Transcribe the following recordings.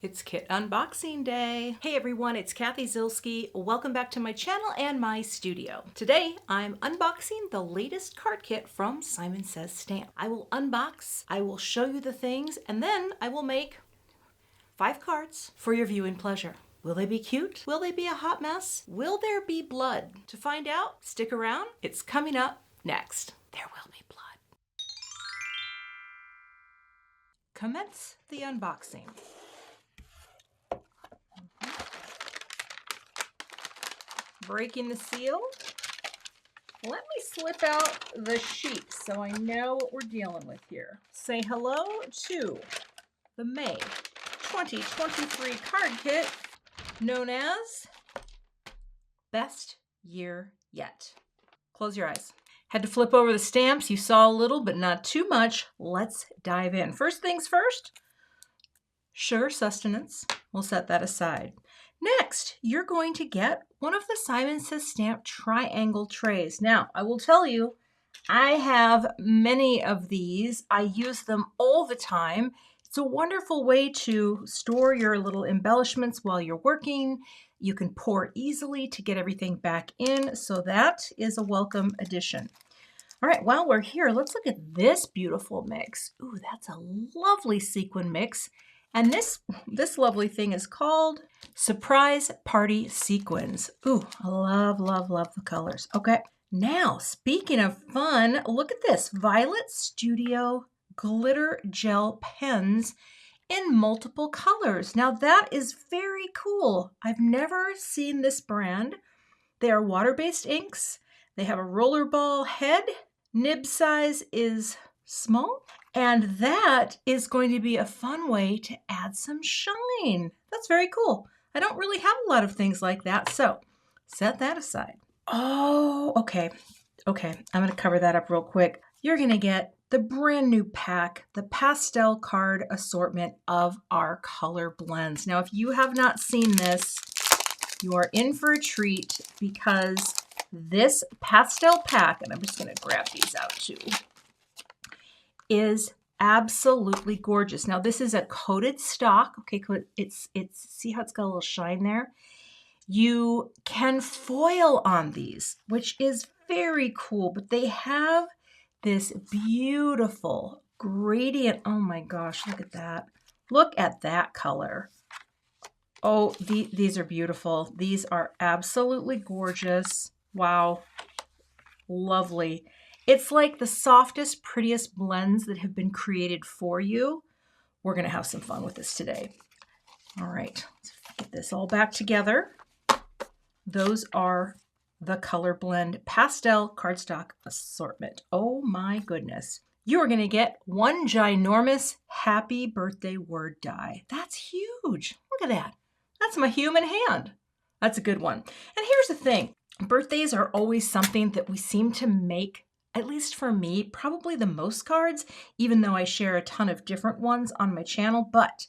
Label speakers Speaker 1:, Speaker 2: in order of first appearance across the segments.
Speaker 1: It's kit unboxing day. Hey everyone, it's Cathy Zielske. Welcome back to my channel and my studio. Today, I'm unboxing the latest card kit from Simon Says Stamp. I will unbox, I will show you the things, and then I will make 5 cards for your viewing pleasure. Will they be cute? Will they be a hot mess? Will there be blood? To find out, stick around. It's coming up next. There will be blood. Commence the unboxing. Breaking the seal. Let me slip out the sheet so I know what we're dealing with here. Say hello to the May 2023 card kit known as Best Year Yet. Close your eyes. Had to flip over the stamps. You saw a little, but not too much. Let's dive in. First things first, sugar sustenance. We'll set that aside. Next, you're going to get one of the Simon Says Stamp triangle trays. Now, I will tell you, I have many of these. I use them all the time. It's a wonderful way to store your little embellishments while you're working. You can pour easily to get everything back in, so that is a welcome addition. All right, while we're here, let's look at this beautiful mix. Ooh, that's a lovely sequin mix. And this lovely thing is called Surprise Party Sequins. Ooh, I love, love, love the colors. Okay, now speaking of fun, look at this. Violet Studio Glitter Gel Pens in multiple colors. Now that is very cool. I've never seen this brand. They are water-based inks. They have a rollerball head. Nib size is small. And that is going to be a fun way to add some shine. That's very cool. I don't really have a lot of things like that, so set that aside. Oh, okay. I'm going to cover that up real quick. You're going to get the brand new pack, the Pastel card assortment of our color blends. Now, if you have not seen this, you are in for a treat because this Pastel pack, and I'm just going to grab these out too, is absolutely gorgeous. Now this is a coated stock. Okay, it's see how it's got a little shine there? You can foil on these, which is very cool, but they have this beautiful gradient. Oh my gosh, look at that. Look at that color. Oh, these are beautiful. These are absolutely gorgeous. Wow, lovely. It's like the softest, prettiest blends that have been created for you. We're going to have some fun with this today. All right, let's get this all back together. Those are the color blend Pastel Cardstock assortment. Oh my goodness. You are going to get one ginormous happy birthday word die. That's huge. Look at that. That's my human hand. That's a good one. And here's the thing. Birthdays are always something that we seem to make, at least for me, probably the most cards, even though I share a ton of different ones on my channel. But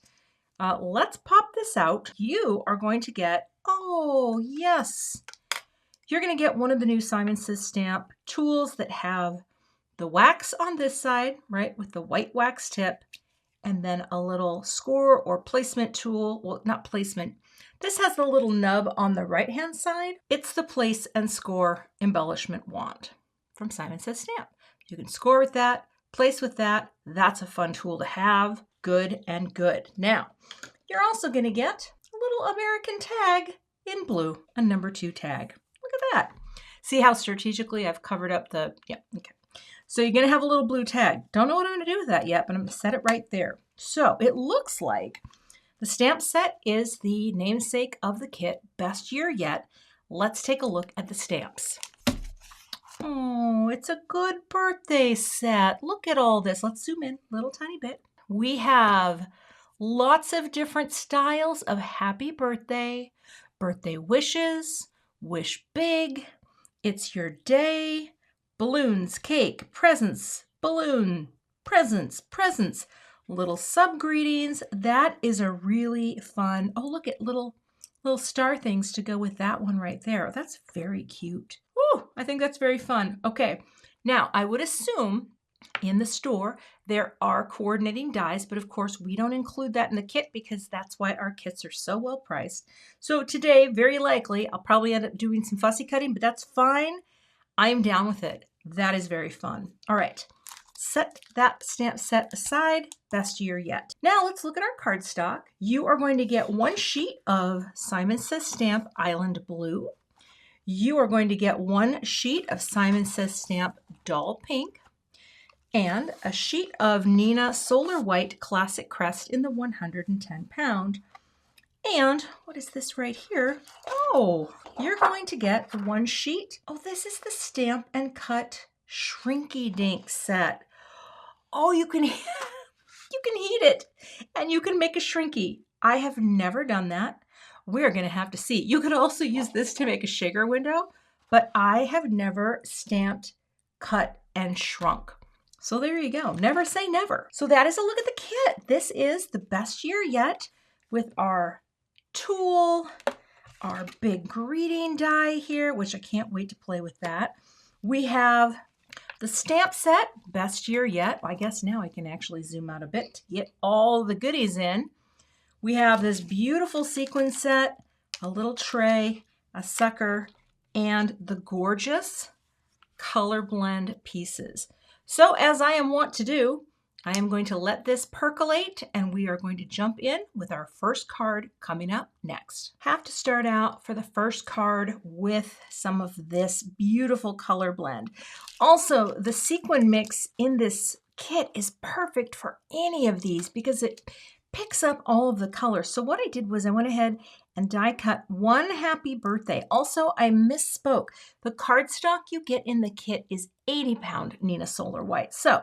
Speaker 1: let's pop this out. You are going to get, oh yes, you're going to get one of the new Simon Says Stamp tools that have the wax on this side, right, with the white wax tip, and then a little score or placement tool. Well, not placement. This has the little nub on the right-hand side. It's the place and score embellishment wand from Simon Says Stamp. You can score with that, place with that. That's a fun tool to have. Good and good. Now, you're also going to get a little American tag in blue, a number 2 tag. Look at that. See how strategically I've covered up the, yeah, okay. So you're going to have a little blue tag. Don't know what I'm going to do with that yet, but I'm going to set it right there. So it looks like the stamp set is the namesake of the kit, Best Year Yet. Let's take a look at the stamps. Oh, it's a good birthday set. Look at all this. Let's zoom in a little tiny bit. We have lots of different styles of happy birthday, birthday wishes, wish big, it's your day, balloons, cake, presents, balloon, presents, little sub greetings. That is a really fun, oh, look at little star things to go with that one right there. That's very cute. Woo, I think that's very fun. Okay, now I would assume in the store, there are coordinating dies, but of course we don't include that in the kit because that's why our kits are so well priced. So today, very likely, I'll probably end up doing some fussy cutting, but that's fine. I'm down with it. That is very fun. All right, set that stamp set aside. Best year yet. Now let's look at our cardstock. You are going to get one sheet of Simon Says Stamp Island Blue. You are going to get one sheet of Simon Says Stamp Dull Pink and a sheet of Nina Solar White Classic Crest in the 110 pound. And what is this right here? Oh, you're going to get one sheet. Oh, this is the Stamp and Cut Shrinky Dink set. Oh, you can heat it and you can make a shrinky. I have never done that. We're going to have to see. You could also use this to make a shaker window, but I have never stamped, cut, and shrunk. So there you go. Never say never. So that is a look at the kit. This is the best year yet with our tool, our big greeting die here, which I can't wait to play with that. We have the stamp set, best year yet. I guess now I can actually zoom out a bit to get all the goodies in. We have this beautiful sequin set, a little tray, a sucker, and the gorgeous color blend pieces. So as I am wont to do, I am going to let this percolate and we are going to jump in with our first card coming up next. Have to start out for the first card with some of this beautiful color blend. Also, the sequin mix in this kit is perfect for any of these because it picks up all of the colors. So what I did was I went ahead and die cut one happy birthday. Also, I misspoke. The cardstock you get in the kit is 80 pound Nina Solar White. So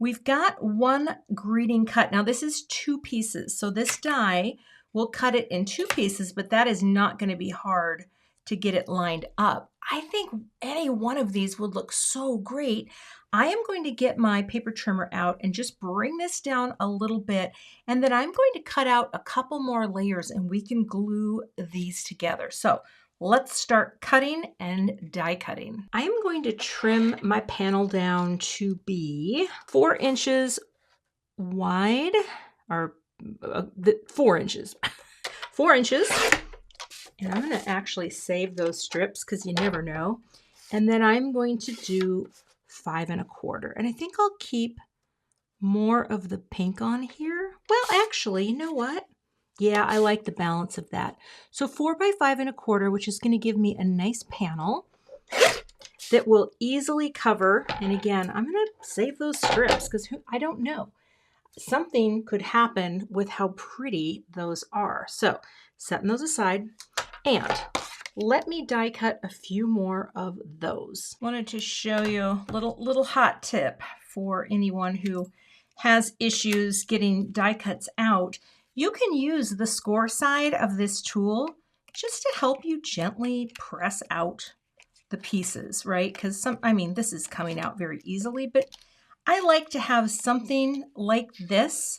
Speaker 1: we've got one greeting cut. Now this is 2 pieces. So this die will cut it in 2 pieces, but that is not going to be hard to get it lined up. I think any one of these would look so great. I am going to get my paper trimmer out and just bring this down a little bit, and then I'm going to cut out a couple more layers and we can glue these together. So let's start cutting and die cutting. I am going to trim my panel down to be 4 inches wide, or 4 inches. 4 inches. And I'm going to actually save those strips because you never know. And then I'm going to do 5 1/4. And I think I'll keep more of the pink on here. Well, actually, you know what? Yeah, I like the balance of that. So 4 by 5 1/4, which is going to give me a nice panel that will easily cover. And again, I'm going to save those strips because I don't know. Something could happen with how pretty those are. So setting those aside, and let me die cut a few more of those. Wanted to show you a little hot tip for anyone who has issues getting die cuts out. You can use the score side of this tool just to help you gently press out the pieces, right? Because this is coming out very easily, but I like to have something like this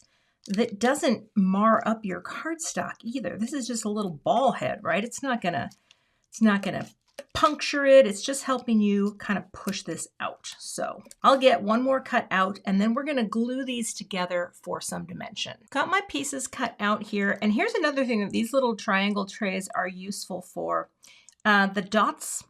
Speaker 1: that doesn't mar up your cardstock either. This is just a little ball head, right? It's not gonna puncture it. It's just helping you kind of push this out. So I'll get one more cut out and then we're gonna glue these together for some dimension. Got my pieces cut out here. And here's another thing that these little triangle trays are useful for. The dots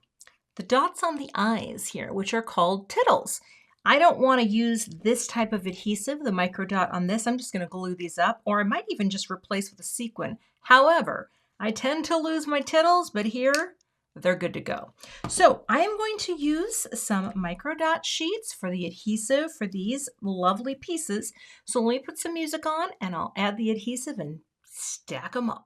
Speaker 1: on the eyes here, which are called tittles. I don't want to use this type of adhesive, the micro dot on this. I'm just going to glue these up, or I might even just replace with a sequin. However, I tend to lose my tittles, but here they're good to go. So I am going to use some micro dot sheets for the adhesive for these lovely pieces. So let me put some music on and I'll add the adhesive and stack them up.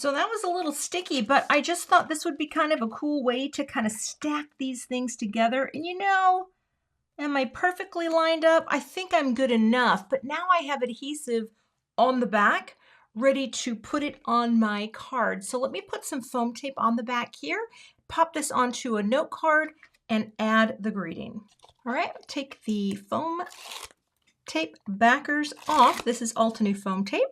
Speaker 1: So that was a little sticky, but I just thought this would be kind of a cool way to kind of stack these things together. And you know, am I perfectly lined up? I think I'm good enough, but now I have adhesive on the back ready to put it on my card. So let me put some foam tape on the back here, pop this onto a note card, and add the greeting. All right, take the foam tape backers off. This is Altenew foam tape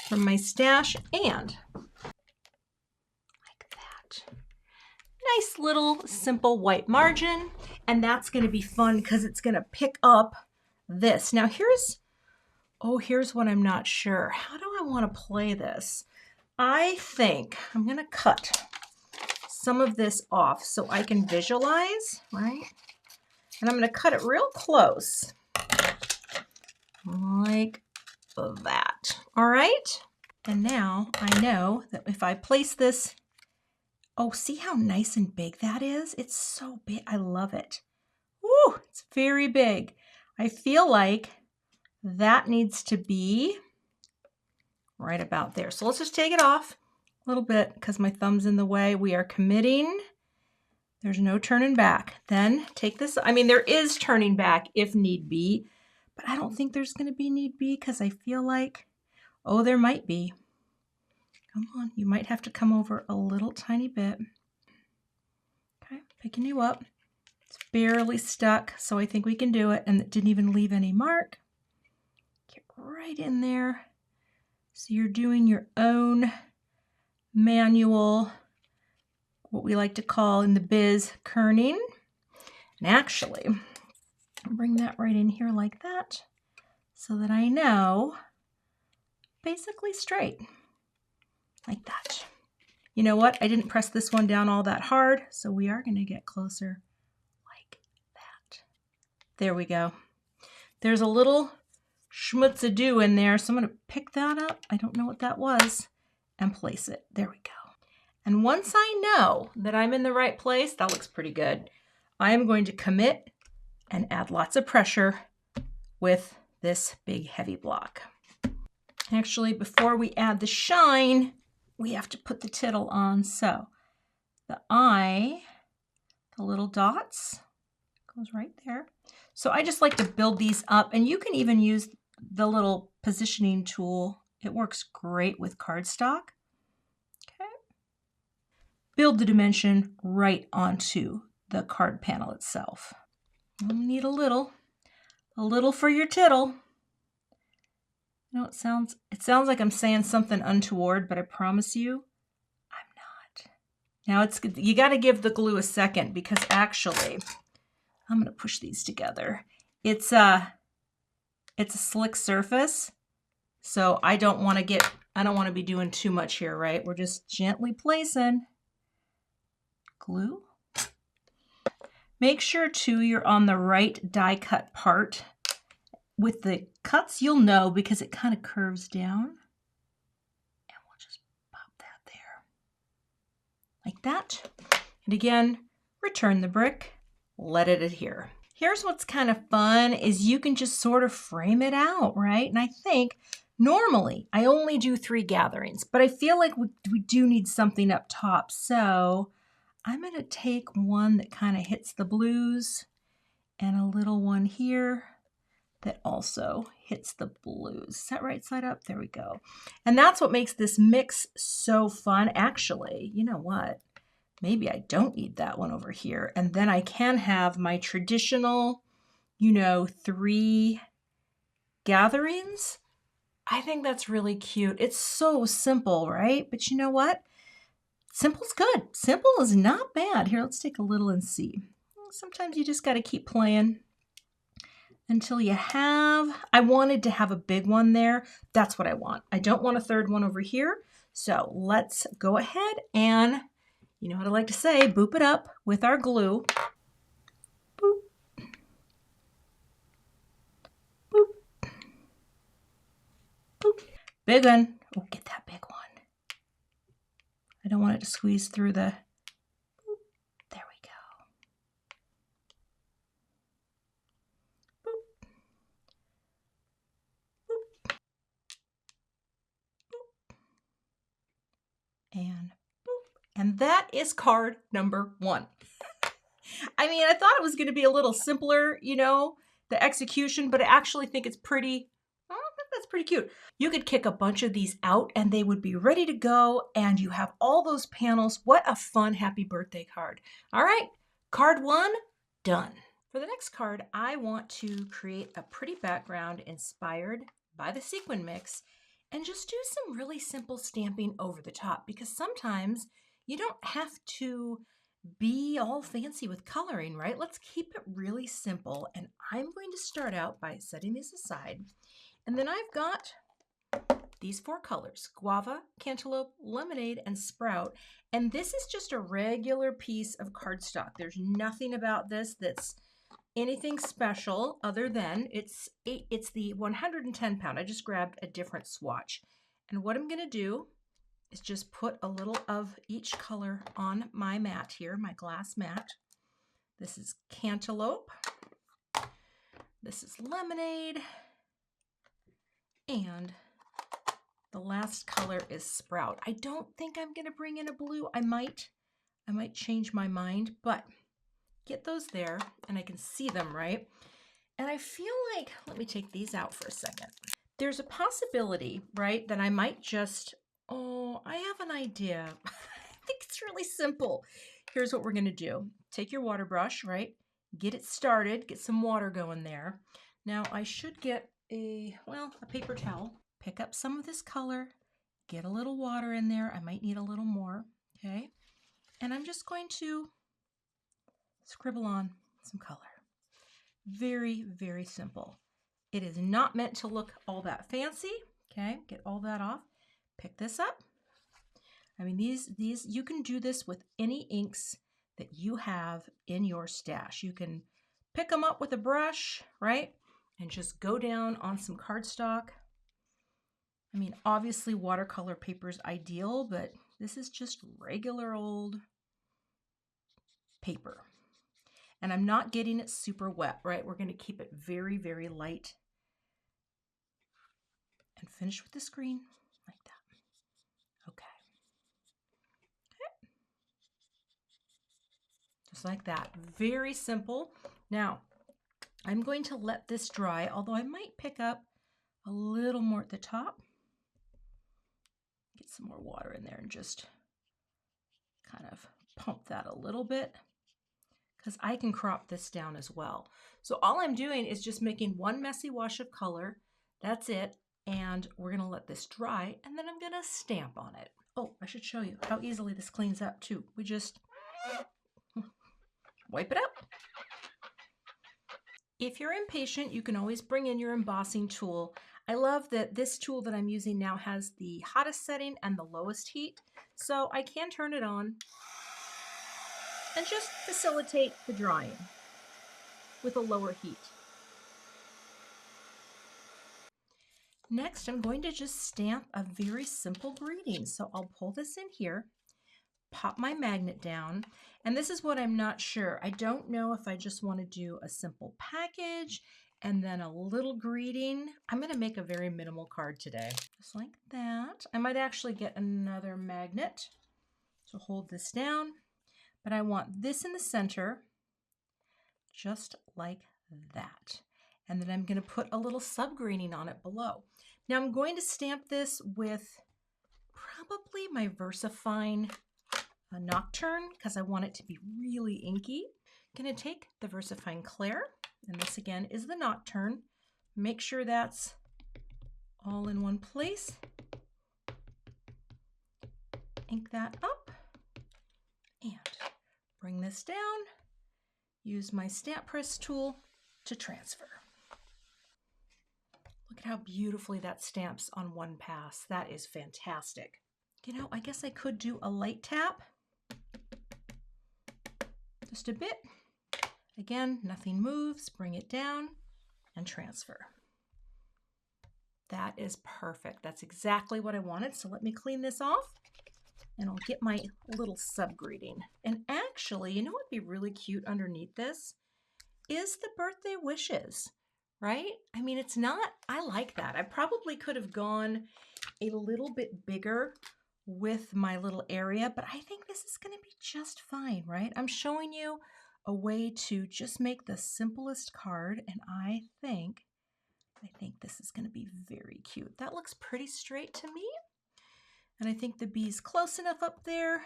Speaker 1: from my stash, and like that. Nice little simple white margin, and that's going to be fun because it's going to pick up this. Now here's what I'm not sure. How do I want to play this? I think I'm going to cut some of this off so I can visualize, right? And I'm going to cut it real close, like that. All right? And now I know that if I place this, oh, see how nice and big that is? It's so big. I love it. Woo, it's very big. I feel like that needs to be right about there. So let's just take it off a little bit because my thumb's in the way. We are committing. There's no turning back. Then take this. I mean, there is turning back if need be, but I don't think there's going to be need be because I feel like, oh, there might be. Come on, you might have to come over a little tiny bit. Okay, picking you up. It's barely stuck, so I think we can do it, and it didn't even leave any mark. Get right in there. So you're doing your own manual, what we like to call in the biz, kerning. And actually, bring that right in here like that so that I know basically straight, like that. You know what? I didn't press this one down all that hard, so we are going to get closer like that. There we go. There's a little schmutz-a-doo in there, so I'm going to pick that up. I don't know what that was, and place it. There we go. And once I know that I'm in the right place, that looks pretty good, I am going to commit and add lots of pressure with this big heavy block. Actually, before we add the shine, we have to put the tittle on. So the eye, the little dots, goes right there. So I just like to build these up, and you can even use the little positioning tool. It works great with cardstock. Okay. Build the dimension right onto the card panel itself. You need a little for your tittle. You know, it sounds like I'm saying something untoward, but I promise you, I'm not. Now you got to give the glue a second because actually, I'm going to push these together. It's a slick surface, so I don't want to be doing too much here, right? We're just gently placing glue. Make sure too you're on the right die cut part. With the cuts, you'll know because it kind of curves down. And we'll just pop that there. Like that. And again, return the brick, let it adhere. Here's what's kind of fun is you can just sort of frame it out, right? And I think normally I only do 3 gatherings, but I feel like we do need something up top. So I'm going to take one that kind of hits the blues and a little one here that also hits the blues. Is that right side up? There we go. And that's what makes this mix so fun. Actually, you know what? Maybe I don't need that one over here. And then I can have my traditional, 3 gatherings. I think that's really cute. It's so simple, right? But you know what? Simple's good. Simple is not bad. Here, let's take a little and see. Sometimes you just got to keep playing until you have, I wanted to have a big one there. That's what I want. I don't want a third one over here. So let's go ahead and, you know what I like to say, boop it up with our glue. Boop. Boop. Boop. Big one. Oh, get that big one. I don't want it to squeeze through the, boop. There we go. And that is card number 1. I mean, I thought it was going to be a little simpler, you know, the execution, but I actually think it's pretty, well, I think that's pretty cute. You could kick a bunch of these out and they would be ready to go, and you have all those panels. What a fun happy birthday card. All right, card 1, done. For the next card, I want to create a pretty background inspired by the sequin mix and just do some really simple stamping over the top, because sometimes you don't have to be all fancy with coloring, right? Let's keep it really simple. And I'm going to start out by setting these aside. And then I've got these 4 colors: guava, cantaloupe, lemonade, and sprout. And this is just a regular piece of cardstock. There's nothing about this that's anything special other than it's the 110 pound. I just grabbed a different swatch. And what I'm going to do is just put a little of each color on my mat here, my glass mat. This is cantaloupe. This is lemonade. And the last color is sprout. I don't think I'm going to bring in a blue. I might change my mind, but get those there and I can see them, right? And I feel like, let me take these out for a second. There's a possibility, right, that I might just, oh, I have an idea. I think it's really simple. Here's what we're going to do. Take your water brush, right? Get it started. Get some water going there. Now I should get a paper towel. Pick up some of this color. Get a little water in there. I might need a little more, okay? And I'm just going to scribble on some color. Very, very simple. It is not meant to look all that fancy, okay? Get all that off. Pick this up. I mean, these you can do this with any inks that you have in your stash. You can pick them up with a brush, right? And just go down on some cardstock. I mean, obviously watercolor paper is ideal, but this is just regular old paper. And I'm not getting it super wet, right? We're going to keep it very, very light. And finish with this green like that. Okay. Just like that. Very simple. Now, I'm going to let this dry, although I might pick up a little more at the top. Get some more water in there and just kind of pump that a little bit, because I can crop this down as well. So all I'm doing is just making one messy wash of color. That's it. And we're going to let this dry, and then I'm going to stamp on it. Oh, I should show you how easily this cleans up too. We just wipe it up. If you're impatient, you can always bring in your embossing tool. I love that this tool that I'm using now has the hottest setting and the lowest heat, so I can turn it on and just facilitate the drying with a lower heat. Next, I'm going to just stamp a very simple greeting. So I'll pull this in here, pop my magnet down, and this is what I'm not sure. I don't know if I just want to do a simple package and then a little greeting. I'm going to make a very minimal card today, just like that. I might actually get another magnet to hold this down, but I want this in the center, just like that. And then I'm going to put a little sub-greening on it below. Now I'm going to stamp this with probably my VersaFine Nocturne, because I want it to be really inky. I'm going to take the VersaFine Clair, and this again is the Nocturne. Make sure that's all in one place. Ink that up and bring this down. Use my stamp press tool to transfer. Look at how beautifully that stamps on one pass. That is fantastic. You know, I guess I could do a light tap. Just a bit. Again, nothing moves. Bring it down and transfer. That is perfect. That's exactly what I wanted. So let me clean this off and I'll get my little sub-greeting. And actually, you know what would be really cute underneath this is the birthday wishes, right? I mean, it's not, I like that. I probably could have gone a little bit bigger with my little area, but I think this is going to be just fine, right? I'm showing you a way to just make the simplest card, and I think this is going to be very cute. That looks pretty straight to me, and I think the B's close enough up there,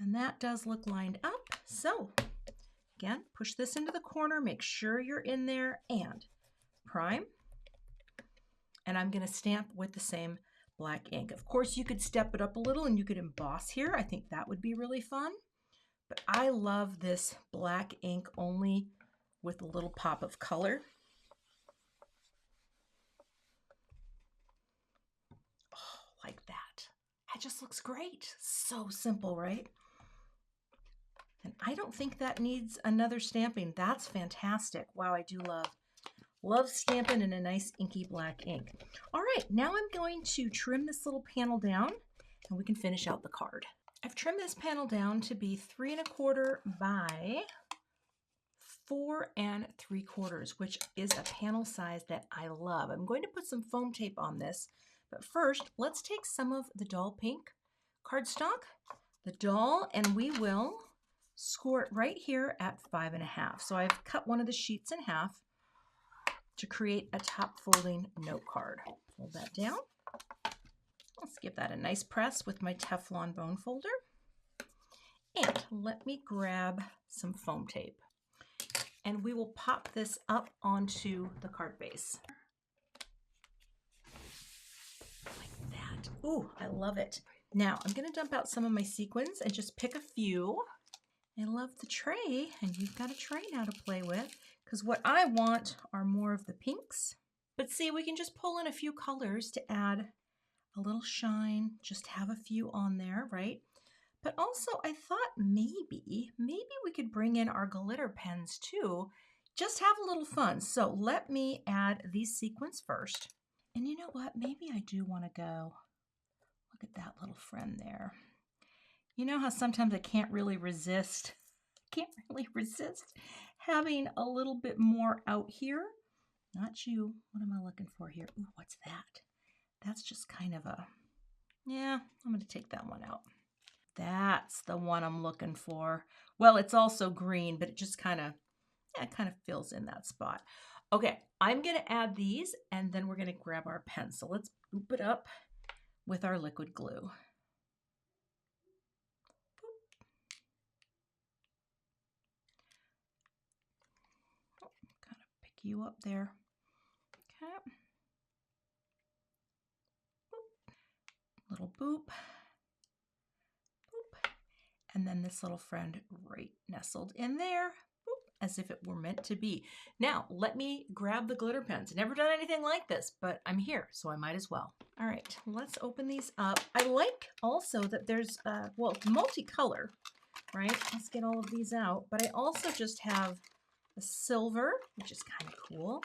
Speaker 1: and that does look lined up. So again, push this into the corner, make sure you're in there, and prime. And I'm going to stamp with the same black ink. Of course, you could step it up a little and you could emboss here. I think that would be really fun. But I love this black ink only with a little pop of color. Oh, like that. That just looks great. So simple, right? And I don't think that needs another stamping. That's fantastic. Wow, I do love stamping in a nice inky black ink. All right, now I'm going to trim this little panel down and we can finish out the card. I've trimmed this panel down to be 3 1/4 by 4 3/4, which is a panel size that I love. I'm going to put some foam tape on this, but first let's take some of the doll pink cardstock, the doll, and we will score it right here at 5 1/2. So I've cut one of the sheets in half to create a top folding note card. Fold that down. Let's give that a nice press with my Teflon bone folder. And let me grab some foam tape. And we will pop this up onto the card base. Like that. Ooh, I love it. Now I'm going to dump out some of my sequins and just pick a few. I love the tray, and you've got a tray now to play with, because what I want are more of the pinks. But see, we can just pull in a few colors to add a little shine, just have a few on there, right? But also I thought maybe we could bring in our glitter pens too, just have a little fun. So let me add these sequins first. And you know what? Maybe I do want to go, look at that little friend there. You know how sometimes I can't really resist having a little bit more out here? Not you. What am I looking for here? Ooh, what's that? That's just kind of a, yeah, I'm going to take that one out. That's the one I'm looking for. Well, it's also green, but it just kind of, yeah, it kind of fills in that spot. Okay, I'm going to add these, and then we're going to grab our pen. So let's boop it up with our liquid glue. Kind of pick you up there. Okay. Boop. Little boop. Boop. And then this little friend right nestled in there. Boop, as if it were meant to be. Now, let me grab the glitter pens. Never done anything like this, but I'm here, so I might as well. All right, let's open these up. I like also that there's, well, multicolor, right? Let's get all of these out. But I also just have the silver, which is kind of cool.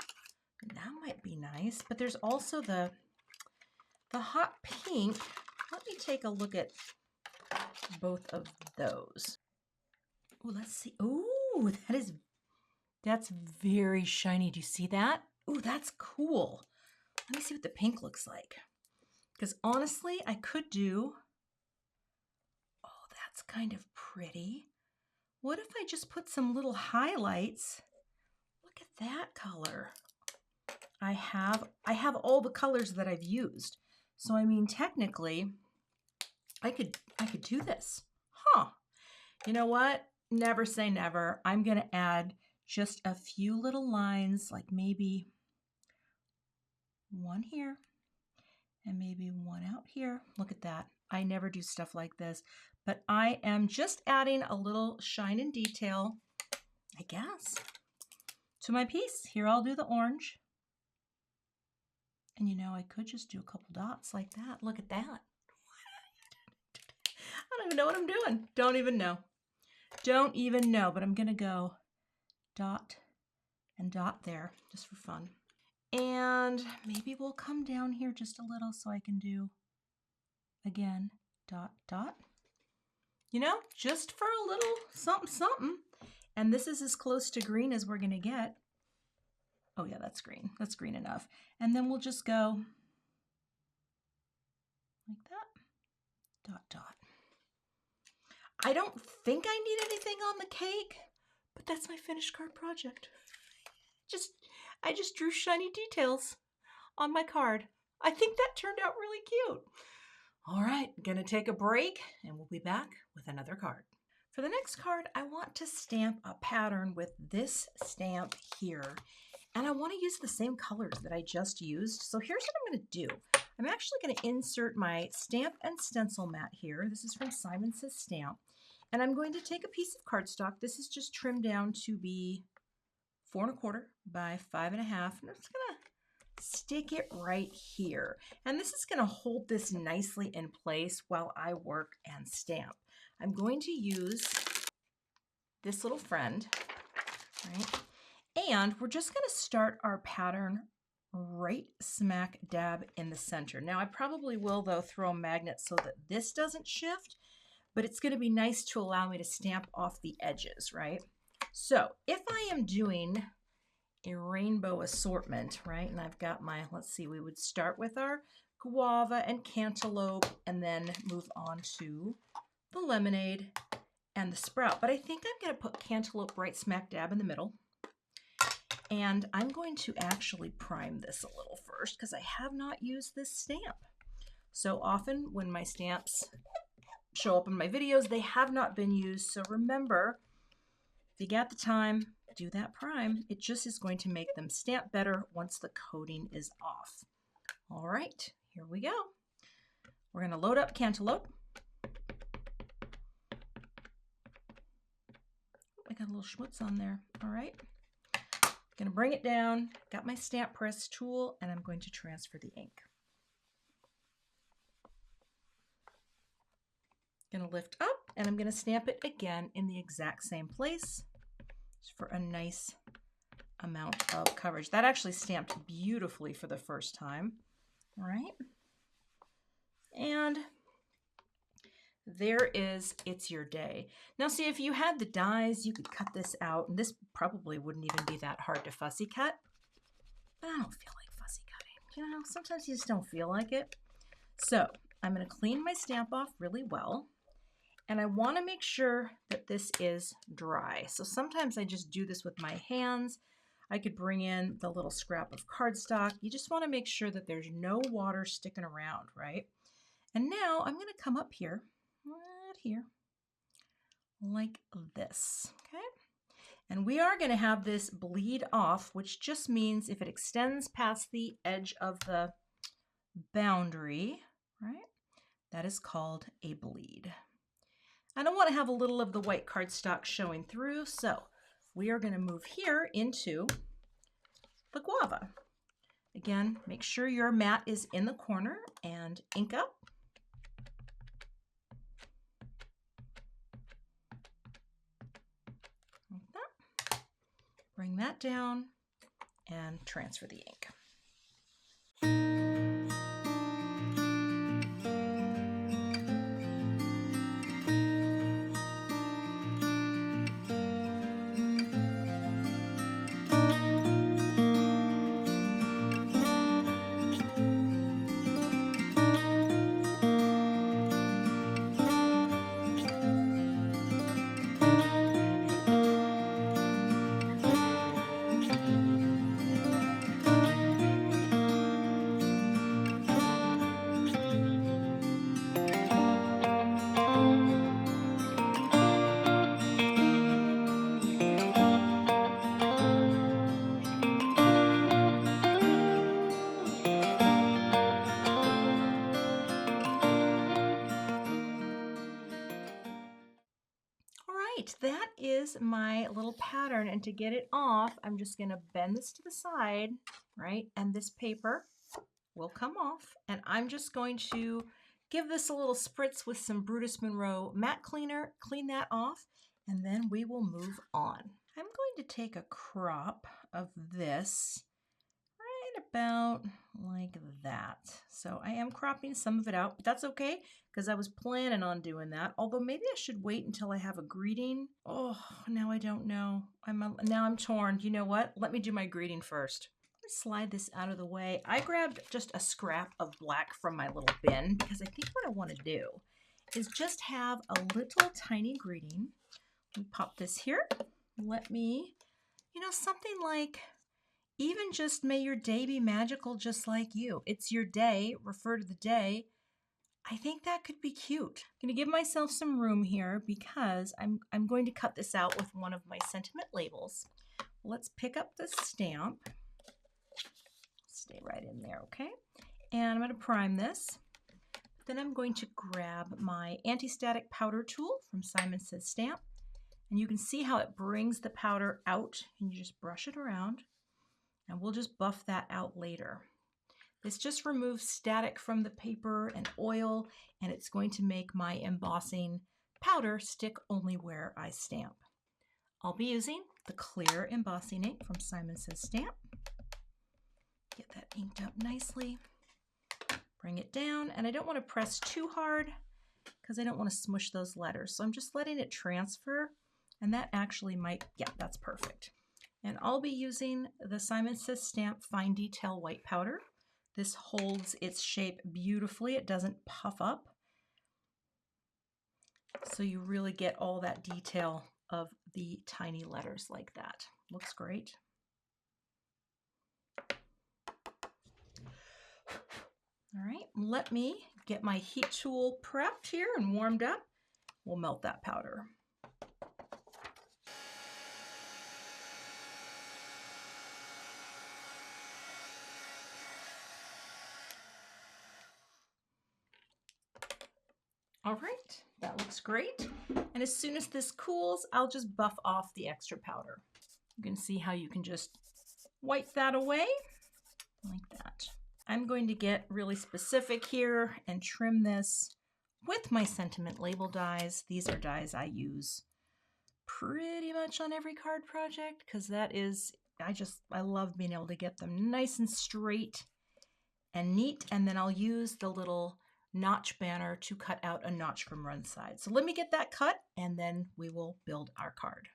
Speaker 1: That might be nice. But there's also the hot pink. Let me take a look at both of those. Oh, let's see. Oh, that's very shiny. Do you see that? Oh, that's cool. Let me see what the pink looks like. Because honestly, I could do, oh, that's kind of pretty. What if I just put some little highlights? Look at that color. I have all the colors that I've used. So I mean, technically, I could do this. Huh. You know what? Never say never. I'm going to add just a few little lines, like maybe one here and maybe one out here. Look at that. I never do stuff like this, but I am just adding a little shine and detail, I guess, to my piece. Here, I'll do the orange. And you know, I could just do a couple dots like that. Look at that. I don't even know what I'm doing. Don't even know. Don't even know, but I'm going to go dot and dot there just for fun. And maybe we'll come down here just a little so I can do, again, dot, dot. You know, just for a little something, something. And this is as close to green as we're going to get. Oh yeah, that's green. That's green enough. And then we'll just go like that. dot, dot. I don't think I need anything on the cake, but that's my finished card project. I just drew shiny details on my card. I think that turned out really cute. All right, gonna take a break and we'll be back with another card. For the next card, I want to stamp a pattern with this stamp here. And I want to use the same colors that I just used. So here's what I'm going to do. I'm actually going to insert my stamp and stencil mat here. This is from Simon Says Stamp. And I'm going to take a piece of cardstock. This is just trimmed down to be 4 1/4 by 5 1/2. And I'm just going to stick it right here. And this is going to hold this nicely in place while I work and stamp. I'm going to use this little friend, right? And we're just going to start our pattern right smack dab in the center. Now I probably will though throw a magnet so that this doesn't shift, but it's going to be nice to allow me to stamp off the edges, right? So if I am doing a rainbow assortment, right, and I've got my, let's see, we would start with our guava and cantaloupe and then move on to the lemonade and the sprout. But I think I'm going to put cantaloupe right smack dab in the middle. And I'm going to actually prime this a little first because I have not used this stamp. So often when my stamps show up in my videos, they have not been used. So remember, if you got the time, do that prime. It just is going to make them stamp better once the coating is off. All right, here we go. We're going to load up cantaloupe. I got a little schmutz on there. All right. Going to bring it down, got my stamp press tool, and I'm going to transfer the ink. Going to lift up, and I'm going to stamp it again in the exact same place for a nice amount of coverage. That actually stamped beautifully for the first time. All right. And there is It's Your Day. Now see, if you had the dies, you could cut this out, and this probably wouldn't even be that hard to fussy cut, but I don't feel like fussy cutting. You know, sometimes you just don't feel like it. So I'm going to clean my stamp off really well, and I want to make sure that this is dry. So sometimes I just do this with my hands. I could bring in the little scrap of cardstock. You just want to make sure that there's no water sticking around, right? And now I'm going to come up here, right here, like this, okay? And we are going to have this bleed off, which just means if it extends past the edge of the boundary, right, that is called a bleed. I don't want to have a little of the white cardstock showing through, so we are going to move here into the guava. Again, make sure your mat is in the corner and ink up. Like that. Bring that down and transfer the ink. That is my little pattern, and to get it off, I'm just going to bend this to the side, right? And this paper will come off, and I'm just going to give this a little spritz with some Brutus Monroe matte cleaner, clean that off, and then we will move on. I'm going to take a crop of this right about like that. So I am cropping some of it out, but that's okay because I was planning on doing that. Although maybe I should wait until I have a greeting. Oh, now I don't know. Now I'm torn. You know what? Let me do my greeting first. Let me slide this out of the way. I grabbed just a scrap of black from my little bin because I think what I want to do is just have a little tiny greeting. We pop this here. Let me, something like, even just may your day be magical just like you. It's your day, refer to the day. I think that could be cute. I'm gonna give myself some room here because I'm going to cut this out with one of my sentiment labels. Let's pick up the stamp. Stay right in there, okay? And I'm gonna prime this. Then I'm going to grab my anti-static powder tool from Simon Says Stamp. And you can see how it brings the powder out, and you just brush it around. And we'll just buff that out later. This just removes static from the paper and oil, and it's going to make my embossing powder stick only where I stamp. I'll be using the clear embossing ink from Simon Says Stamp. Get that inked up nicely. Bring it down, and I don't want to press too hard because I don't want to smush those letters. So I'm just letting it transfer, and that actually might, yeah, that's perfect. And I'll be using the Simon Says Stamp Fine Detail White Powder. This holds its shape beautifully. It doesn't puff up. So you really get all that detail of the tiny letters like that. Looks great. All right, let me get my heat tool prepped here and warmed up. We'll melt that powder. All right, that looks great. And as soon as this cools, I'll just buff off the extra powder. You can see how you can just wipe that away like that. I'm going to get really specific here and trim this with my sentiment label dies. These are dies I use pretty much on every card project because that is, I love being able to get them nice and straight and neat. And then I'll use the little notch banner to cut out a notch from one side. So let me get that cut and then we will build our card.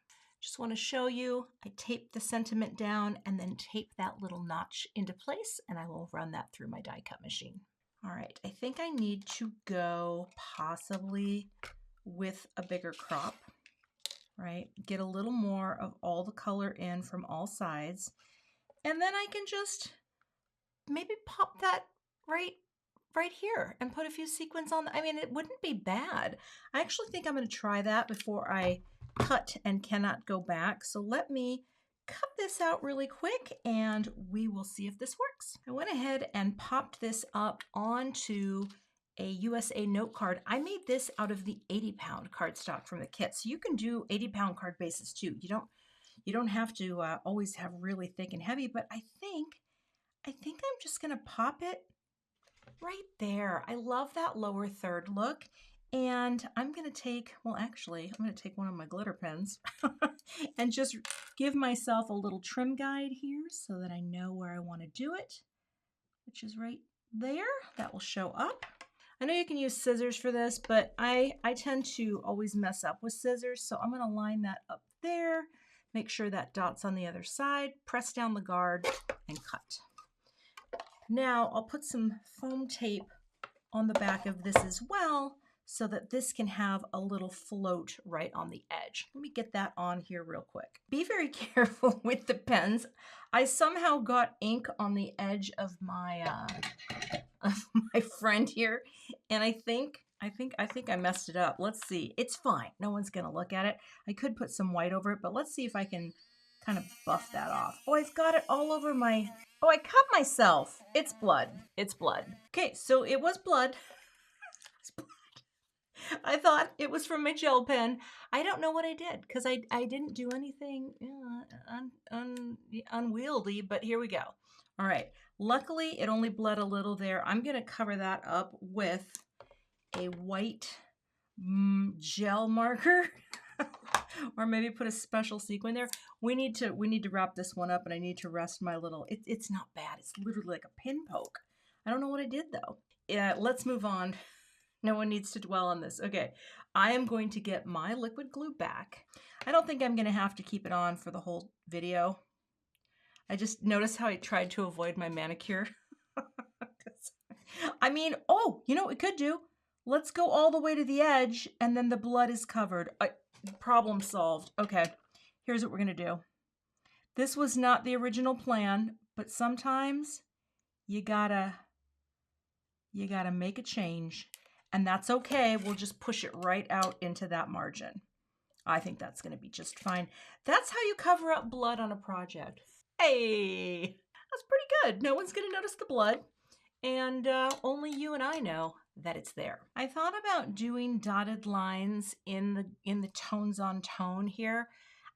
Speaker 1: Just want to show you, I tape the sentiment down and then tape that little notch into place, and I will run that through my die cut machine. All right, I think I need to go possibly with a bigger crop, right? Get a little more of all the color in from all sides, and then I can just maybe pop that right here and put a few sequins on. I mean, it wouldn't be bad. I actually think I'm going to try that before I cut and cannot go back. So let me cut this out really quick and we will see if this works. I went ahead and popped this up onto a USA note card. I made this out of the 80-pound cardstock from the kit. So you can do 80-pound card bases too. You don't have to always have really thick and heavy, but I think I'm just going to pop it right there. I love that lower third look. And I'm going to take, well, actually, I'm going to take one of my glitter pens and just give myself a little trim guide here so that I know where I want to do it, which is right there. That will show up. I know you can use scissors for this, but I tend to always mess up with scissors. So I'm going to line that up there, make sure that dot's on the other side, press down the guard, and cut. Now I'll put some foam tape on the back of this as well so that this can have a little float right on the edge. Let me get that on here real quick. Be very careful with the pens. I somehow got ink on the edge of my friend here, and I think I messed it up. Let's see. It's fine. No one's gonna look at it. I could put some white over it, but let's see if I can kind of buff that off. Oh, I've got it all over my... Oh, I cut myself. It's blood. It's blood. Okay, so it was blood. It's blood. I thought it was from my gel pen. I don't know what I did because I didn't do anything unwieldy, but here we go. All right. Luckily, it only bled a little there. I'm going to cover that up with a white gel marker. Or maybe put a special sequin there. We need to wrap this one up, and I need to rest my little... It's not bad. It's literally like a pin poke. I don't know what I did, though. Yeah, let's move on. No one needs to dwell on this. Okay, I am going to get my liquid glue back. I don't think I'm going to have to keep it on for the whole video. I just noticed how I tried to avoid my manicure. I mean, oh, you know what we could do? Let's go all the way to the edge, and then the blood is covered. Problem solved. Okay, here's what we're gonna do. This was not the original plan, but sometimes you gotta make a change, and that's okay. We'll just push it right out into that margin. I think that's gonna be just fine. That's how you cover up blood on a project. Hey, that's pretty good. No one's gonna notice the blood, and only you and I know that it's there. I thought about doing dotted lines in the tones on tone here.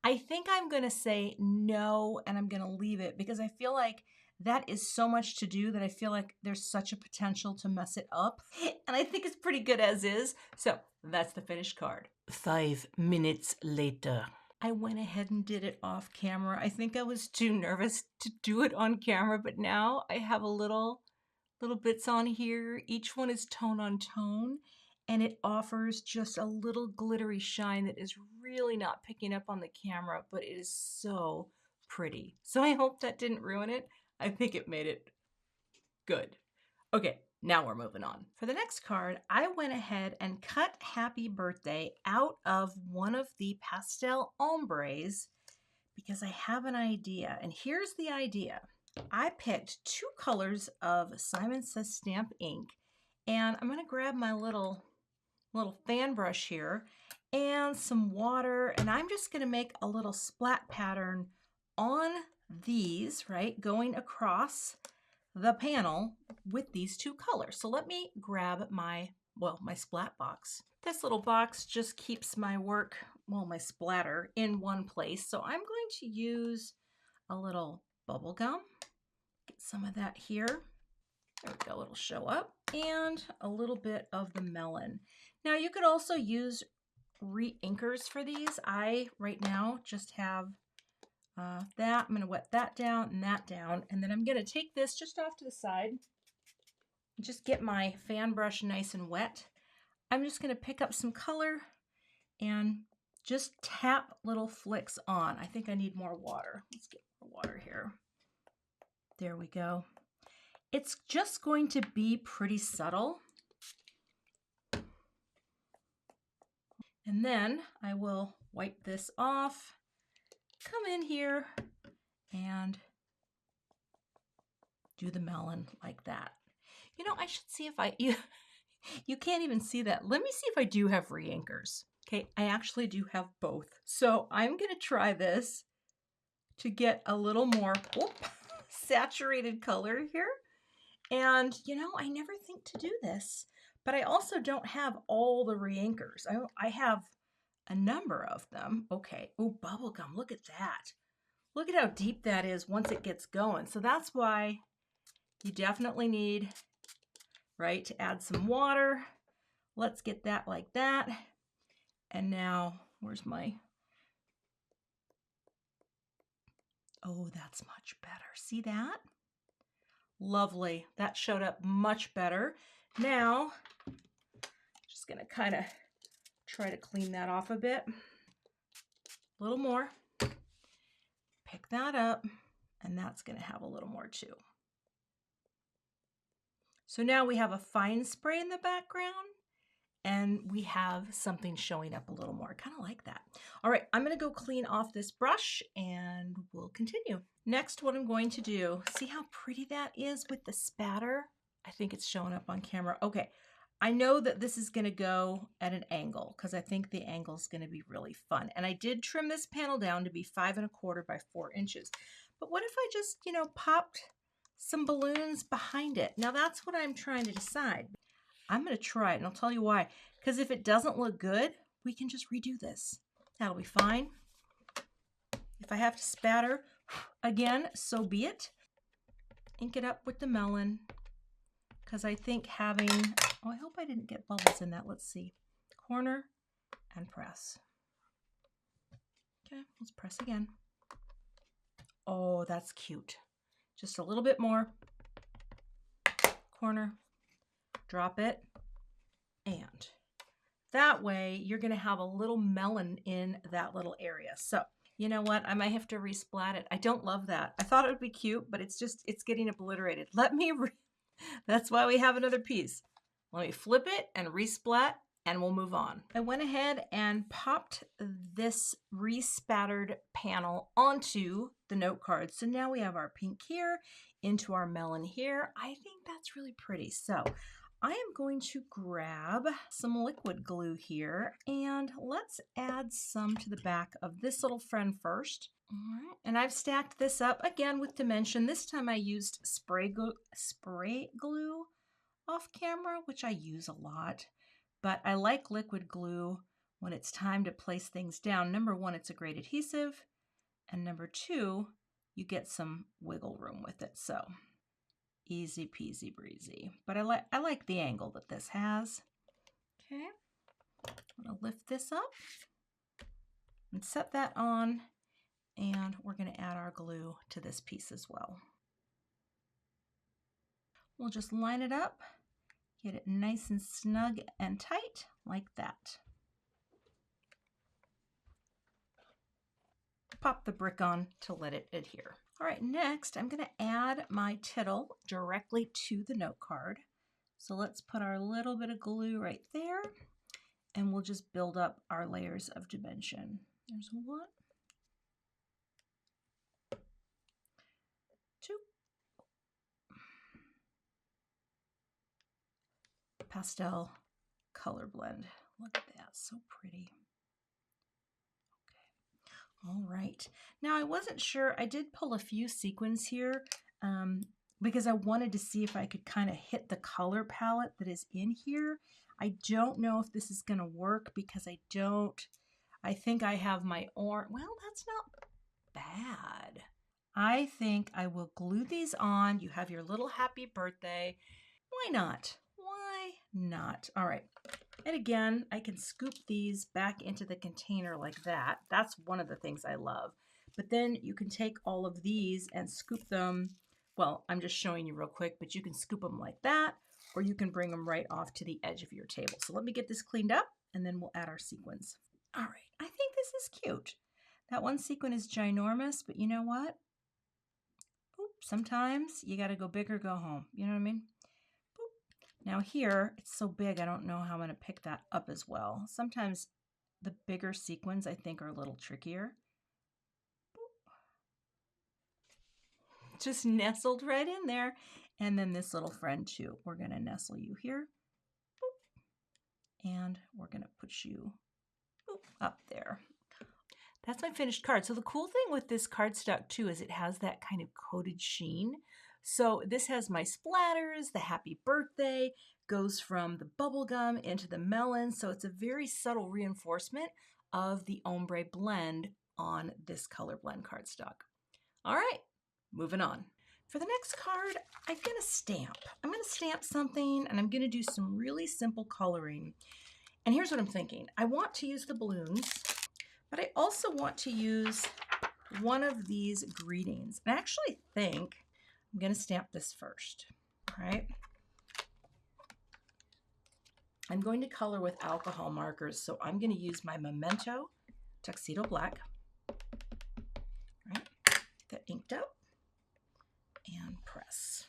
Speaker 1: I think I'm gonna say no, and I'm gonna leave it because I feel like that is so much to do that I feel like there's such a potential to mess it up. And I think it's pretty good as is. So that's the finished card. 5 minutes later. I went ahead and did it off camera. I think I was too nervous to do it on camera, but now I have a little bits on here. Each one is tone on tone, and it offers just a little glittery shine that is really not picking up on the camera, but it is so pretty. So I hope that didn't ruin it. I think it made it good. Okay, now we're moving on. For the next card, I went ahead and cut Happy Birthday out of one of the pastel ombres because I have an idea. And here's the idea. I picked 2 colors of Simon Says Stamp ink, and I'm going to grab my little fan brush here and some water, and I'm just going to make a little splat pattern on these, right, going across the panel with these 2 colors. So let me grab my splat box. This little box just keeps my work, my splatter in one place. So I'm going to use a little bubble gum. Get some of that here. There we go, it'll show up. And a little bit of the melon. Now you could also use re-inkers for these. I, right now, just have that. I'm going to wet that down and that down. And then I'm going to take this just off to the side. Just get my fan brush nice and wet. I'm just going to pick up some color and just tap little flicks on. I think I need more water. Let's get more water here. There we go. It's just going to be pretty subtle. And then I will wipe this off, come in here, and do the melon like that. You know, I should see if you can't even see that. Let me see if I do have re-inkers. Okay, I actually do have both. So I'm going to try this to get a little more saturated color here. And, you know, I never think to do this, but I also don't have all the re-inkers. I have a number of them. Okay. Oh, bubblegum. Look at that. Look at how deep that is once it gets going. So that's why you definitely need, right, to add some water. Let's get that like that. And now, where's my... Oh, that's much better. See that? Lovely. That showed up much better. Now, just going to kind of try to clean that off a bit. A little more. Pick that up, and that's going to have a little more too. So now we have a fine spray in the background, and we have something showing up a little more. Kind of like that. All right, I'm going to go clean off this brush, and we'll continue. Next, what I'm going to do, see how pretty that is with the spatter? I think it's showing up on camera. Okay, I know that this is going to go at an angle because I think the angle is going to be really fun. And I did trim this panel down to be 5 1/4 by 4 inches. But what if I just, you know, popped some balloons behind it? Now that's what I'm trying to decide. I'm going to try it, and I'll tell you why. Because if it doesn't look good, we can just redo this. That'll be fine. If I have to spatter again, so be it. Ink it up with the melon. Because I think having, I hope I didn't get bubbles in that. Let's see. Corner and press. Okay, let's press again. Oh, that's cute. Just a little bit more. Corner, drop it, and that way you're going to have a little melon in that little area. So, you know what? I might have to resplat it. I don't love that. I thought it would be cute, but it's getting obliterated. Let me, that's why we have another piece. Let me flip it and resplat and we'll move on. I went ahead and popped this respattered panel onto the note card. So now we have our pink here into our melon here. I think that's really pretty. So I am going to grab some liquid glue here and let's add some to the back of this little friend first. All right, and I've stacked this up again with dimension. This time I used spray glue off camera, which I use a lot, but I like liquid glue when it's time to place things down. Number one, it's a great adhesive, and number two, you get some wiggle room with it. So easy peasy breezy. But I like the angle that this has. Okay, I'm gonna lift this up and set that on, and we're gonna add our glue to this piece as well. We'll just line it up, get it nice and snug and tight like that. Pop the brick on to let it adhere. All right, next I'm going to add my tittle directly to the note card. So let's put our little bit of glue right there, and we'll just build up our layers of dimension. There's one, two, pastel color blend. Look at that, so pretty. All right, now I wasn't sure, I did pull a few sequins here because I wanted to see if I could kind of hit the color palette that is in here. I don't know if this is gonna work because I think I have my orange, well, that's not bad. I think I will glue these on. You have your little happy birthday. Why not? Why not? All right. And again, I can scoop these back into the container like that. That's one of the things I love. But then you can take all of these and scoop them. Well, I'm just showing you real quick, but you can scoop them like that, or you can bring them right off to the edge of your table. So let me get this cleaned up and then we'll add our sequins. All right, I think this is cute. That one sequin is ginormous, but you know what? Oop, sometimes you gotta go big or go home. You know what I mean? Now here, it's so big, I don't know how I'm going to pick that up as well. Sometimes the bigger sequins, I think, are a little trickier. Just nestled right in there. And then this little friend too. We're going to nestle you here. And we're going to put you up there. That's my finished card. So the cool thing with this cardstock too is it has that kind of coated sheen. So this has my splatters, the happy birthday, goes from the bubble gum into the melon. So it's a very subtle reinforcement of the ombre blend on this color blend cardstock. All right, moving on. For the next card, I'm gonna stamp. I'm gonna stamp something and I'm gonna do some really simple coloring. And here's what I'm thinking. I want to use the balloons, but I also want to use one of these greetings. And I actually think I'm going to stamp this first, all right? I'm going to color with alcohol markers, so I'm going to use my Memento Tuxedo Black. All right, get that inked up and press.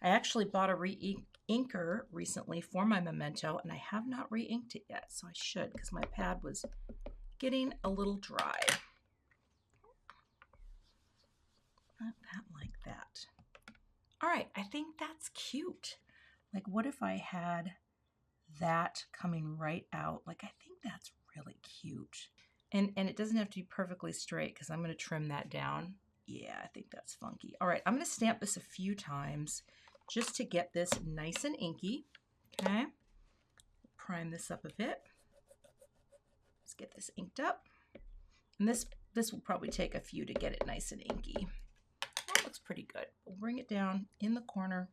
Speaker 1: I actually bought a re-inker recently for my Memento, and I have not re-inked it yet, so I should because my pad was getting a little dry. That like that. All right, I think that's cute. Like, what if I had that coming right out? Like, I think that's really cute. And it doesn't have to be perfectly straight because I'm going to trim that down. Yeah, I think that's funky. All right, I'm going to stamp this a few times just to get this nice and inky. Okay, prime this up a bit. Let's get this inked up. And this will probably take a few to get it nice and inky. That looks pretty good. We'll bring it down in the corner.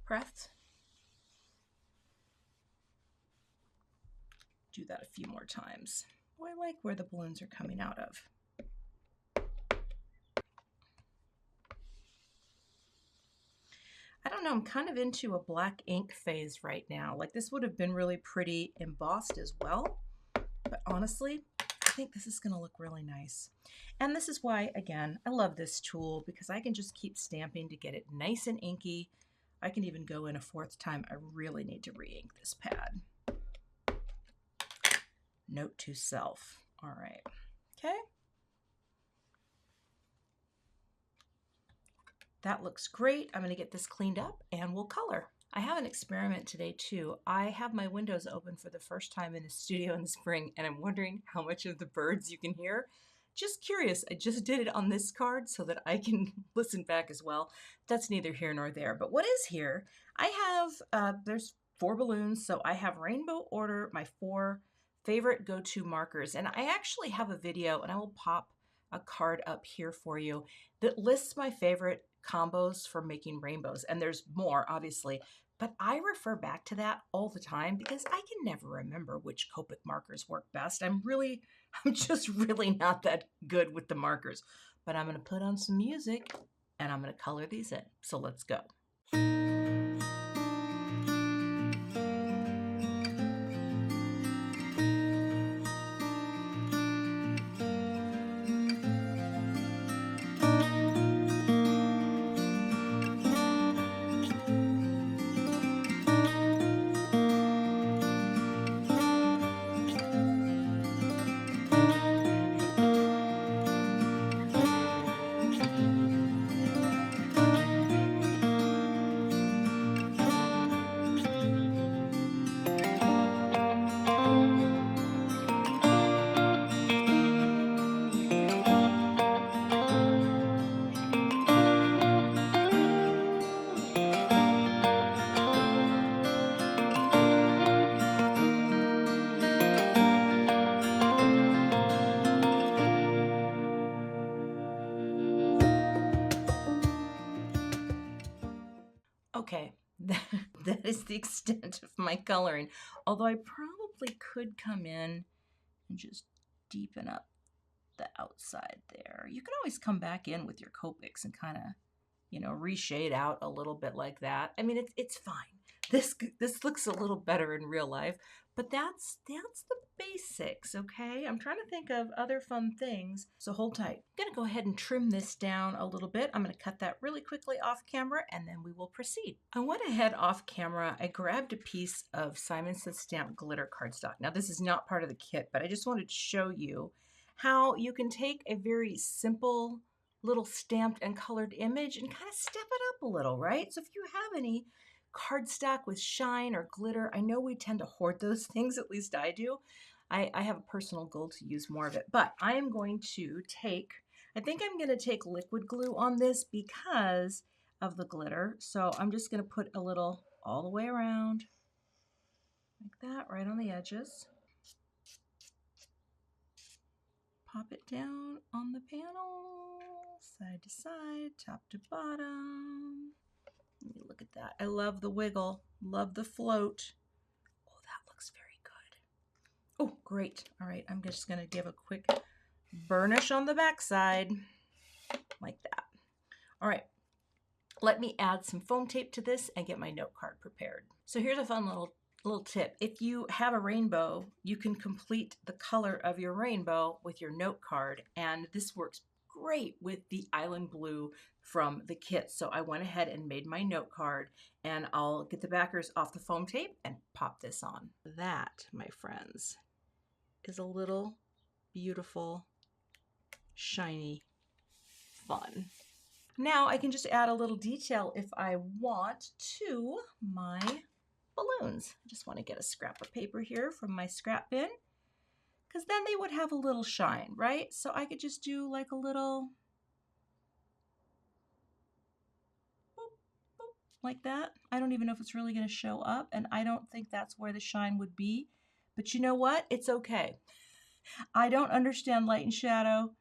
Speaker 1: Press. Do that a few more times. Oh, I like where the balloons are coming out of. I don't know, I'm kind of into a black ink phase right now. Like, this would have been really pretty embossed as well, but honestly, I think this is going to look really nice. And this is why, again, I love this tool because I can just keep stamping to get it nice and inky I can even go in a fourth time. I really need to re-ink this pad. Note to self. All right. Okay. That looks great. I'm going to get this cleaned up and we'll color. I have an experiment today too. I have my windows open for the first time in the studio in the spring, and I'm wondering how much of the birds you can hear. Just curious. I just did it on this card so that I can listen back as well. That's neither here nor there. But what is here, I have, there's 4 balloons. So I have Rainbow Order, my 4 favorite go-to markers. And I actually have a video, and I will pop a card up here for you that lists my favorite combos for making rainbows. And there's more, obviously, but I refer back to that all the time because I can never remember which Copic markers work best. I'm just really not that good with the markers. But I'm going to put on some music and I'm going to color these in. So let's go. Okay, that is the extent of my coloring. Although I probably could come in and just deepen up the outside there. You can always come back in with your Copics and kind of, reshade out a little bit like that. I mean, it's fine. This looks a little better in real life, but that's the basics, okay? I'm trying to think of other fun things, so hold tight. I'm gonna go ahead and trim this down a little bit. I'm gonna cut that really quickly off camera and then we will proceed. I went ahead off camera. I grabbed a piece of Simon Says Stamp glitter cardstock. Now this is not part of the kit, but I just wanted to show you how you can take a very simple little stamped and colored image and kind of step it up a little, right? So if you have any cardstock with shine or glitter, I know we tend to hoard those things, at least I do. I have a personal goal to use more of it, but I am going to take, I think I'm going to take liquid glue on this because of the glitter. So I'm just going to put a little all the way around like that, right on the edges. Pop it down on the panel, side to side, top to bottom. Let me look at that. I love the wiggle, love the float. Oh, that looks very good. Oh, great. All right, I'm just gonna give a quick burnish on the back side, like that. All right, let me add some foam tape to this and get my note card prepared. So here's a fun little tip. If you have a rainbow, you can complete the color of your rainbow with your note card, and this works great with the island blue from the kit. So I went ahead and made my note card, and I'll get the backers off the foam tape and pop this on. That, my friends, is a little beautiful, shiny fun. Now I can just add a little detail if I want to my balloons. I just want to get a scrap of paper here from my scrap bin, because then they would have a little shine, right? So I could just do like a little boop, boop, like that. I don't even know if it's really going to show up, and I don't think that's where the shine would be. But you know what? It's okay. I don't understand light and shadow,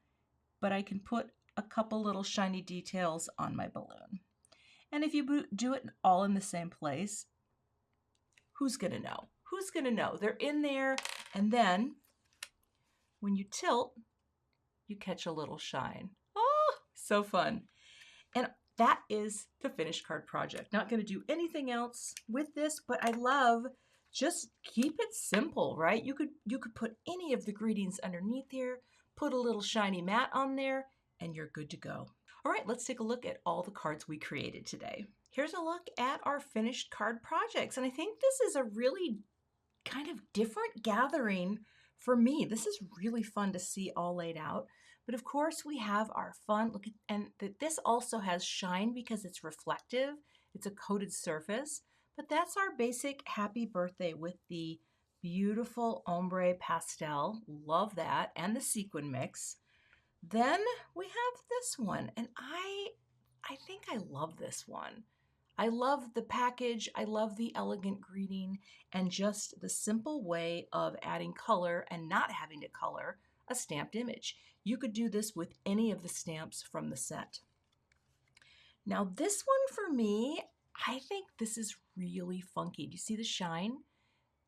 Speaker 1: but I can put a couple little shiny details on my balloon. And if you do it all in the same place, who's going to know? Who's going to know? They're in there, and then when you tilt, you catch a little shine. Oh, so fun. And that is the finished card project. Not going to do anything else with this, but I love just keep it simple, right? You could put any of the greetings underneath here, put a little shiny mat on there, and you're good to go. All right, let's take a look at all the cards we created today. here's a look at our finished card projects. And I think this is a really kind of different gathering for me. This is really fun to see all laid out. But of course we have our fun, look at, and this also has shine because it's reflective. It's a coated surface, but that's our basic happy birthday with the beautiful ombre pastel. Love that. And the sequin mix. Then we have this one, and I think I love this one. I love the package, I love the elegant greeting, and just the simple way of adding color and not having to color a stamped image. You could do this with any of the stamps from the set. Now this one for me, I think this is really funky. Do you see the shine?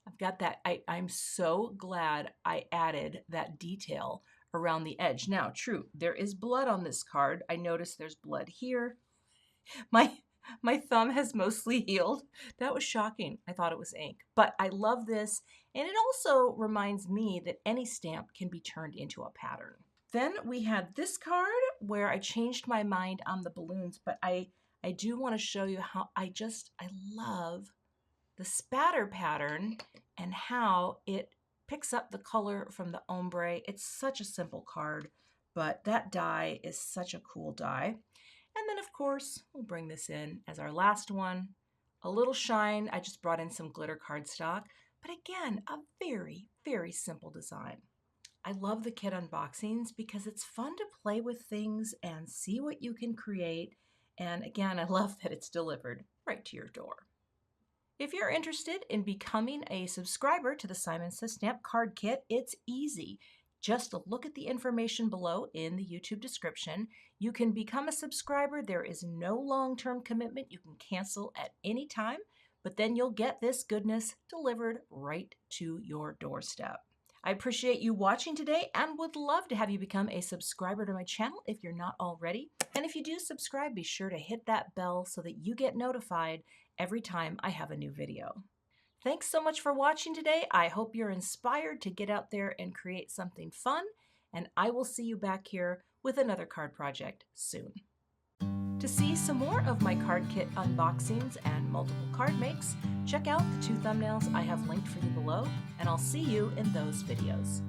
Speaker 1: I've got that. I'm so glad I added that detail around the edge. Now, true, there is blood on this card. I noticed there's blood here. My thumb has mostly healed. That was shocking. I thought it was ink. But I love this, and it also reminds me that any stamp can be turned into a pattern. Then we had this card where I changed my mind on the balloons, but I do want to show you how I love the spatter pattern and how it picks up the color from the ombre. It's such a simple card, but that die is such a cool die. And then of course, we'll bring this in as our last one. A little shine, I just brought in some glitter cardstock, but again, a very, very simple design. I love the kit unboxings because it's fun to play with things and see what you can create. And again, I love that it's delivered right to your door. If you're interested in becoming a subscriber to the Simon Says Stamp Card Kit, it's easy. Just look at the information below in the YouTube description. You can become a subscriber. There is no long-term commitment. You can cancel at any time, but then you'll get this goodness delivered right to your doorstep. I appreciate you watching today and would love to have you become a subscriber to my channel if you're not already. And if you do subscribe, be sure to hit that bell so that you get notified every time I have a new video. Thanks so much for watching today. I hope you're inspired to get out there and create something fun, and I will see you back here with another card project soon. To see some more of my card kit unboxings and multiple card makes, check out the 2 thumbnails I have linked for you below, and I'll see you in those videos.